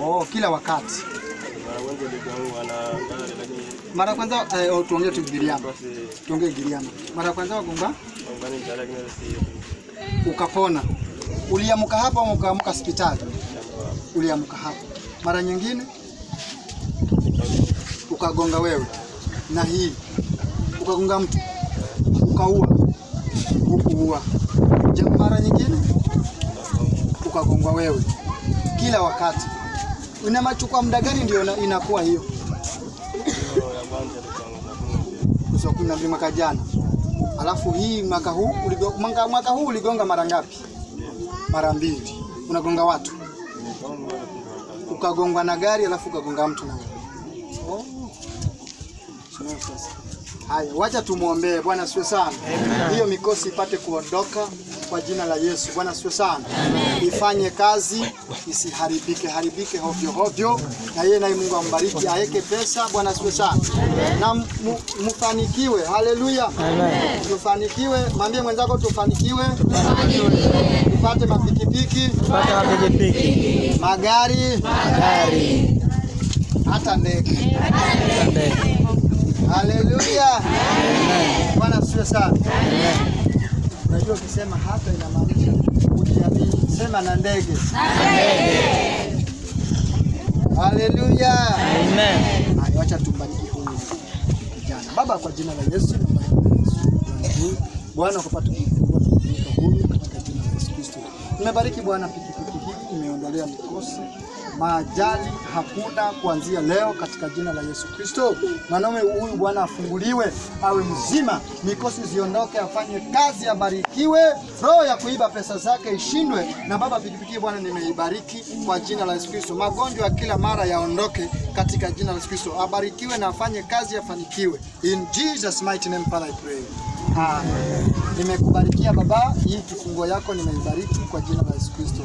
Oh, kila wakati. Mara kwanza tuongee tu Giriama. Tuongee Giriama. Mara kwanza wagonga? Ukapona. Uliamka hapa au ukaamka hospitali? Uliamka hapa. Mara nyingine ukagonga wewe. Na hii ukagonga mtu. Ukaua. Ukuua. Mara nyingine ukagongwa wewe. Kila wakati. Unamachukua muda gani ndio inakuwa hiyo? Kwa 12 mwaka jana. Alafu hii mwaka huu uligonga mara ngapi? Mara 2. Unagonga watu. Ukagongwa na gari alafu ukagonga mtu na wewe. Oh. Haya, wacha tumuombee. Bwana asifiwe sana. Hiyo mikosi ipate kuondoka kwa jina la Yesu. Bwana asifiwe sana. Ifanye kazi, isiharibike hovyo. Na yeye na Mungu ambariki, aweke pesa. Bwana asifiwe sana. Na mfanikiwe. Haleluya. Amen. Tufanikiwe. Mwambie mwenzako tufanikiwe. Tupate mapikipiki. Magari. Hata ndege. Haleluya. Bwana asifiwe sana. Unajua ukisema hata inamaanisha kujiamini. Sema na ndege. Haleluya. Amen. Acha tumbariki huyu kijana. Baba, kwa jina la Yesu, Bwana kupata kufungua huyu katika jina la Yesu Kristo. Nimebariki Bwana pikipiki hii, nimeondolea mikosi. Majali hakuna kuanzia leo katika jina la Yesu Kristo. Mwanaume huyu Bwana afunguliwe, awe mzima, mikosi ziondoke, afanye kazi, abarikiwe, roho ya kuiba pesa zake ishindwe. Na baba pikipiki Bwana nimeibariki kwa jina la Yesu Kristo. Magonjwa kila mara yaondoke katika jina la Yesu Kristo. Abarikiwe na afanye kazi, afanikiwe. In Jesus mighty name I pray. Amen. Nimekubarikia baba, hii kifungo yako nimeibariki kwa jina la Yesu Kristo.